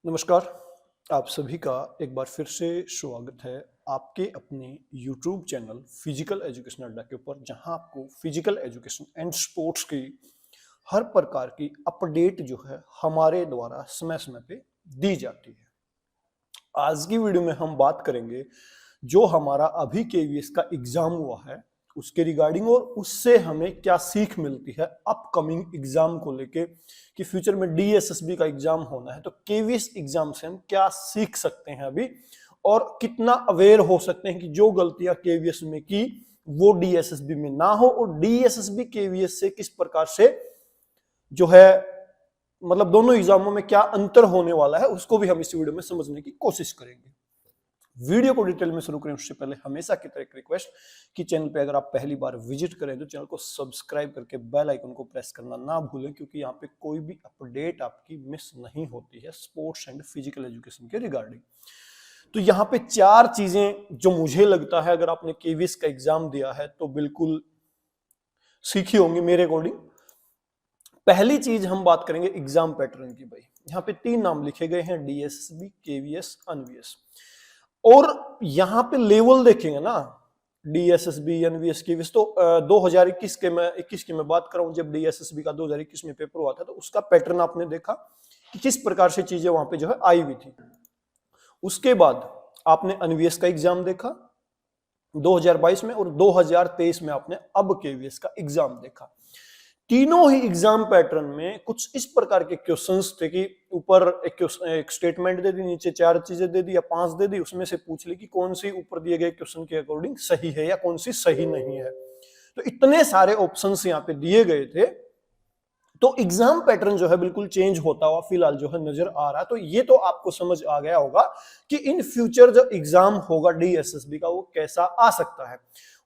नमस्कार। आप सभी का एक बार फिर से स्वागत है आपके अपने YouTube चैनल फिजिकल एजुकेशन अड्डा के ऊपर, जहां आपको फिजिकल एजुकेशन एंड स्पोर्ट्स की हर प्रकार की अपडेट जो है हमारे द्वारा समय समय पे दी जाती है। आज की वीडियो में हम बात करेंगे जो हमारा अभी केवीएस का एग्जाम हुआ है उसके रिगार्डिंग, और उससे हमें क्या सीख मिलती है अपकमिंग एग्जाम को लेके कि फ्यूचर में डीएसएसबी का एग्जाम होना है तो केवीएस एग्जाम से हम क्या सीख सकते हैं अभी, और कितना अवेयर हो सकते हैं कि जो गलतियां केवीएस में की वो डीएसएसबी में ना हो, और डीएसएसबी केवीएस से किस प्रकार से जो है मतलब दोनों एग्जामों में क्या अंतर होने वाला है उसको भी हम इस वीडियो में समझने की कोशिश करेंगे। वीडियो को डिटेल में शुरू करें उससे पहले हमेशा की तरह एक रिक्वेस्ट कि चैनल पे अगर आप पहली बार विजिट करें तो चैनल को सब्सक्राइब करके बेल आइकन को प्रेस करना ना भूलें, क्योंकि यहाँ पे कोई भी अपडेट आपकी मिस नहीं होती है स्पोर्ट्स एंड फिजिकल एजुकेशन के रिगार्डिंग। तो यहाँ पे चार चीजें जो मुझे लगता है अगर आपने केवीएस का एग्जाम दिया है तो बिल्कुल सीखी होंगी मेरे अकॉर्डिंग। पहली चीज हम बात करेंगे एग्जाम पैटर्न की। भाई यहाँ पे तीन नाम लिखे गए हैं, डीएसएसबी, केवीएस, एनवीएस, और यहां पे लेवल देखेंगे ना, डीएसएसबी, एनवीएस, केवीएस। तो 2021 की मैं बात कर रहा हूं, जब डीएसएसबी का 2021 में पेपर हुआ था तो उसका पैटर्न आपने देखा कि किस प्रकार से चीजें वहां पे जो है आई हुई थी। उसके बाद आपने एनवीएस का एग्जाम देखा 2022 में, और 2023 में आपने अब केवीएस का एग्जाम देखा। तीनों ही एग्जाम पैटर्न में कुछ इस प्रकार के क्वेश्चंस थे कि ऊपर एक स्टेटमेंट दे दी, नीचे चार चीजें दे दी या पांच दे दी, उसमें से पूछ ली कि कौन सी ऊपर दिए गए क्वेश्चन के अकॉर्डिंग सही है या कौन सी सही नहीं है। तो इतने सारे ऑप्शंस यहाँ पे दिए गए थे, तो एग्जाम पैटर्न जो है बिल्कुल चेंज होता हुआ फिलहाल जो है नजर आ रहा है। तो ये तो आपको समझ आ गया होगा कि इन फ्यूचर जो एग्जाम होगा डीएसएसबी का वो कैसा आ सकता है।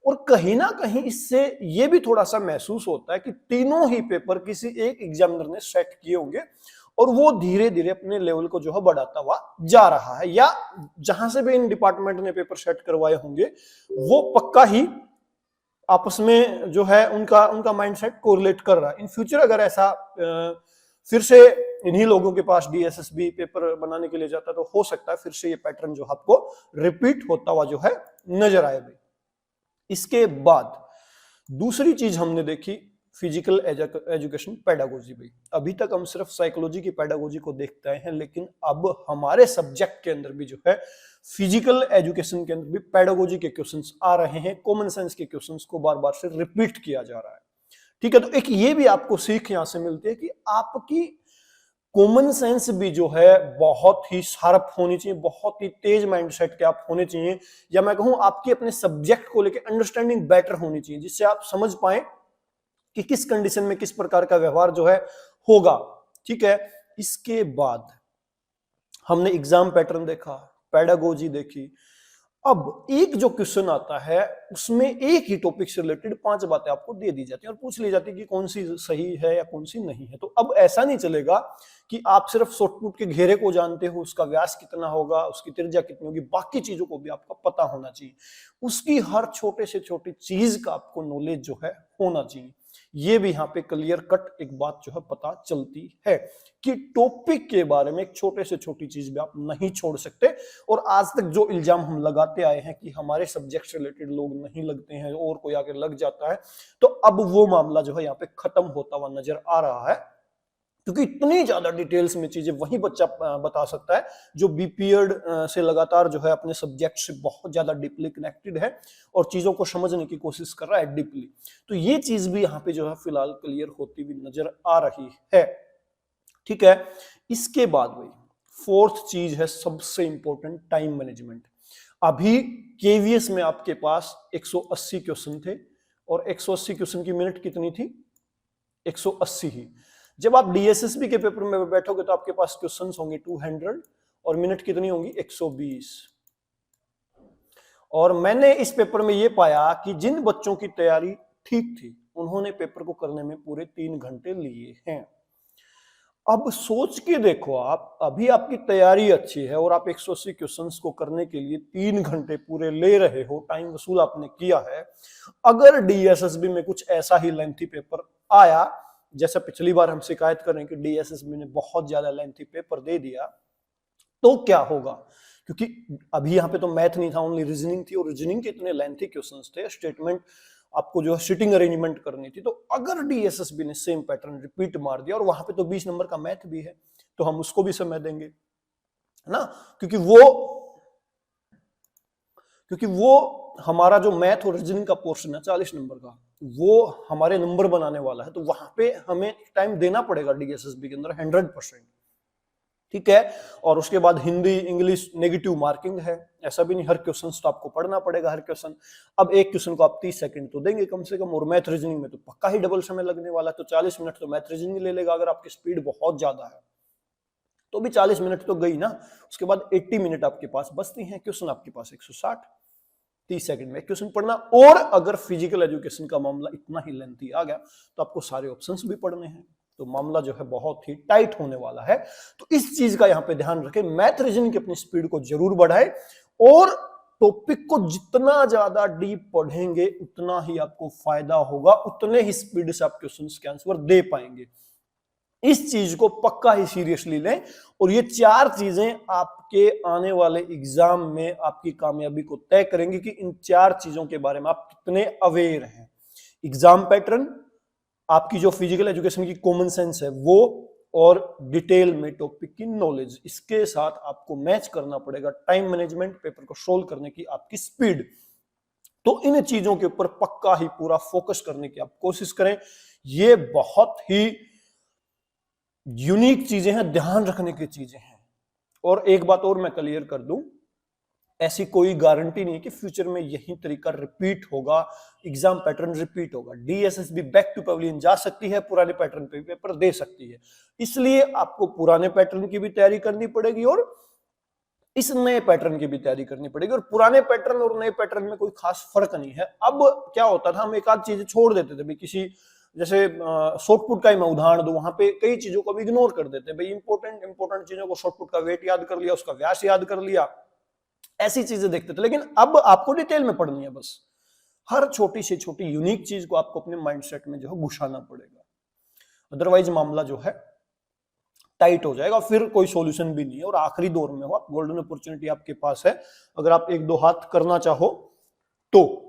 और कहीं ना कहीं इससे ये भी थोड़ा सा महसूस होता है कि तीनों ही पेपर किसी एक एग्जामिनर ने सेट किए होंगे और वो धीरे धीरे अपने लेवल को जो है बढ़ाता हुआ जा रहा है, या जहां से भी इन डिपार्टमेंट ने पेपर सेट करवाए होंगे वो पक्का ही आपस में जो है उनका उनका माइंडसेट कोरिलेट कर रहा है। इन फ्यूचर अगर ऐसा फिर से इन्हीं लोगों के पास डीएसएसबी पेपर बनाने के लिए जाता तो हो सकता है फिर से ये पैटर्न जो आपको रिपीट होता हुआ जो है नजर आए। भाई इसके बाद दूसरी चीज हमने देखी फिजिकल एजुकेशन पेडागोजी। भाई अभी तक हम सिर्फ साइकोलॉजी की पेडागोजी को देखते आए हैं, लेकिन अब हमारे सब्जेक्ट के अंदर भी जो है फिजिकल एजुकेशन के अंदर भी पेडागोजी के क्वेश्चंस आ रहे हैं। कॉमन सेंस के क्वेश्चंस को बार बार से रिपीट किया जा रहा है। ठीक है, तो एक ये भी आपको सीख यहां से मिलती है कि आपकी कॉमन सेंस भी जो है बहुत ही शार्प होनी चाहिए, बहुत ही तेज माइंडसेट के आप होने चाहिए, या मैं कहूं आपकी अपने सब्जेक्ट को लेकर अंडरस्टैंडिंग बेटर होनी चाहिए, जिससे आप समझ पाए कि किस कंडीशन में किस प्रकार का व्यवहार जो है होगा। ठीक है, इसके बाद हमने एग्जाम पैटर्न देखा, पेडागोजी देखी। अब एक जो क्वेश्चन आता है उसमें एक ही टॉपिक से रिलेटेड पांच बातें आपको दे दी जाती है और पूछ ली जाती है कि कौन सी सही है या कौन सी नहीं है। तो अब ऐसा नहीं चलेगा कि आप सिर्फ शॉर्टपुट के घेरे को जानते हो, उसका व्यास कितना होगा, उसकी त्रिज्या कितनी होगी, बाकी चीजों को भी आपको पता होना चाहिए। उसकी हर छोटे से छोटी चीज का आपको नॉलेज जो है होना चाहिए। ये भी यहाँ पे क्लियर कट एक बात जो है पता चलती है कि टॉपिक के बारे में एक छोटे से छोटी चीज भी आप नहीं छोड़ सकते। और आज तक जो इल्जाम हम लगाते आए हैं कि हमारे सब्जेक्ट से रिलेटेड लोग नहीं लगते हैं और कोई आगे लग जाता है, तो अब वो मामला जो है यहाँ पे खत्म होता हुआ नजर आ रहा है, क्योंकि इतनी ज्यादा डिटेल्स में चीजें वही बच्चा बता सकता है जो बीपीएड से लगातार जो है अपने सब्जेक्ट से बहुत ज्यादा डीपली कनेक्टेड है और चीजों को समझने की कोशिश कर रहा है डीपली। तो ये चीज भी यहाँ पे जो है फिलहाल क्लियर होती हुई नजर आ रही है। ठीक है, इसके बाद भाई फोर्थ चीज है सबसे इंपॉर्टेंट, टाइम मैनेजमेंट। अभी केवीएस में आपके पास 180 क्वेश्चन थे और 180 क्वेश्चन की मिनट कितनी थी? 180 ही। जब आप डीएसएसबी के पेपर में बैठोगे तो आपके पास क्वेश्चंस होंगे 200 और मिनट कितनी होंगी? 120। और मैंने इस पेपर में यह पाया कि जिन बच्चों की तैयारी ठीक थी उन्होंने पेपर को करने में पूरे 3 घंटे लिए हैं। अब सोच के देखो, आप अभी आपकी तैयारी अच्छी है और आप 180 क्वेश्चंस को करने के लिए 3 घंटे पूरे ले रहे हो, टाइम वसूल आपने किया है। अगर डीएसएसबी में कुछ ऐसा ही लेंथी पेपर आया, जैसा पिछली बार हम शिकायत कर रहे हैं कि डीएसएसबी ने बहुत ज्यादा लेंथी पेपर दे दिया, तो क्या होगा, क्योंकि अभी यहाँ पे तो मैथ नहीं था, ओनली रीजनिंग थी, और रीजनिंग के इतने लेंथी क्वेश्चंस थे, स्टेटमेंट आपको जो है सिटिंग अरेंजमेंट करनी थी। तो अगर डीएसएसबी ने सेम पैटर्न रिपीट मार दिया और वहां पे तो 20 नंबर का मैथ भी है, तो हम उसको भी समय देंगे, है ना, क्योंकि वो हमारा जो मैथ और रीजनिंग का पोर्शन है 40 नंबर का, वो हमारे नंबर बनाने वाला है, तो वहां पे हमें टाइम देना पड़ेगा डीएसएसबी के अंदर 100%, ठीक है। और उसके बाद हिंदी इंग्लिश नेगेटिव मार्किंग है, ऐसा भी नहीं हर क्वेश्चन तो आपको पढ़ना पड़ेगा, हर क्वेश्चन। अब एक क्वेश्चन को आप 30 सेकंड तो देंगे कम से कम, और मैथ रीजनिंग में तो पक्का ही डबल समय लगने वाला है, तो 40 मिनट तो मैथ रीजनिंग ले लेगा। अगर आपकी स्पीड बहुत ज्यादा है तो भी 40 मिनट तो गई ना। उसके बाद 80 मिनट आपके पास बचती हैं, क्वेश्चन आपके पास 160, 30 सेकंड में क्वेश्चन पढ़ना। और अगर फिजिकल एजुकेशन का मामला इतना ही लेंथी आ गया तो आपको सारे ऑप्शंस भी पढ़ने हैं, तो मामला जो है बहुत ही टाइट होने वाला है। तो इस चीज का यहां पे ध्यान रखें, मैथ रीजनिंग की अपनी स्पीड को जरूर बढ़ाए, और टॉपिक को जितना ज्यादा डीप पढ़ेंगे उतना ही आपको फायदा होगा, उतने ही स्पीड से आप क्वेश्चंस के आंसर दे पाएंगे। इस चीज को पक्का ही सीरियसली लें, और ये 4 चीजें आपके आने वाले एग्जाम में आपकी कामयाबी को तय करेंगे कि इन 4 चीजों के बारे में आप कितने अवेयर हैं। एग्जाम पैटर्न, आपकी जो फिजिकल एजुकेशन की कॉमन सेंस है वो, और डिटेल में टॉपिक की नॉलेज, इसके साथ आपको मैच करना पड़ेगा टाइम मैनेजमेंट, पेपर को सोल्व करने की आपकी स्पीड। तो इन चीजों के ऊपर पक्का ही पूरा फोकस करने की आप कोशिश करें। ये बहुत ही यूनिक चीजें हैं, ध्यान रखने की चीजें हैं। और एक बात और मैं क्लियर कर दूं, ऐसी कोई गारंटी नहीं है कि फ्यूचर में यही तरीका रिपीट होगा, एग्जाम पैटर्न रिपीट होगा। डीएसएसबी बैक टू पवेलियन जा सकती है, पुराने पैटर्न पे पेपर दे सकती है, इसलिए आपको पुराने पैटर्न की भी तैयारी करनी पड़ेगी और इस नए पैटर्न की भी तैयारी करनी पड़ेगी। और पुराने पैटर्न और नए पैटर्न में कोई खास फर्क नहीं है। अब क्या होता था, हम एक आध चीजें छोड़ देते थे, भाई किसी जैसे शॉर्टपुट का ही मैं उदाहरण दूं, वहां पे कई चीजों को भी इग्नोर कर देते, भाई इंपॉर्टेंट चीजों को, शॉर्टपुट का वेट याद कर लिया, उसका व्यास याद कर लिया, ऐसी चीजें देखते थे। लेकिन अब आपको डिटेल में पढ़नी है, बस हर छोटी से छोटी यूनिक चीज को आपको अपने माइंडसेट में जो है घुसाना पड़ेगा, अदरवाइज मामला जो है टाइट हो जाएगा, फिर कोई सॉल्यूशन भी नहीं है। और आखिरी दौर में हो आप, गोल्डन अपॉर्चुनिटी आपके पास है, अगर आप एक दो हाथ करना चाहो तो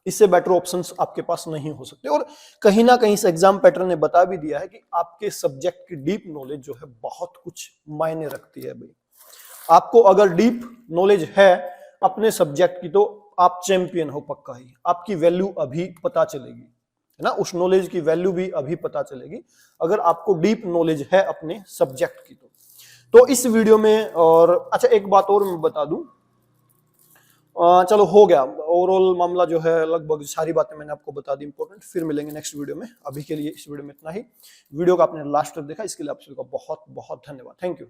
इससे बेटर ऑप्शंस आपके पास नहीं हो सकते। और कहीं ना कहीं इस एग्जाम पैटर्न ने बता भी दिया है कि आपके सब्जेक्ट की डीप नॉलेज जो है बहुत कुछ मायने रखती है। भाई आपको अगर डीप नॉलेज है अपने सब्जेक्ट की तो आप चैंपियन हो पक्का ही, आपकी वैल्यू अभी पता चलेगी, है ना, उस नॉलेज की वैल्यू भी अभी पता चलेगी अगर आपको डीप नॉलेज है अपने सब्जेक्ट की। तो इस वीडियो में, और अच्छा एक बात और मैं बता दूं, चलो हो गया ओवरऑल मामला जो है, लगभग सारी बातें मैंने आपको बता दी इंपॉर्टेंट। फिर मिलेंगे नेक्स्ट वीडियो में, अभी के लिए इस वीडियो में इतना ही। वीडियो का आपने लास्ट तक देखा इसके लिए आप सभी का बहुत बहुत धन्यवाद, थैंक यू।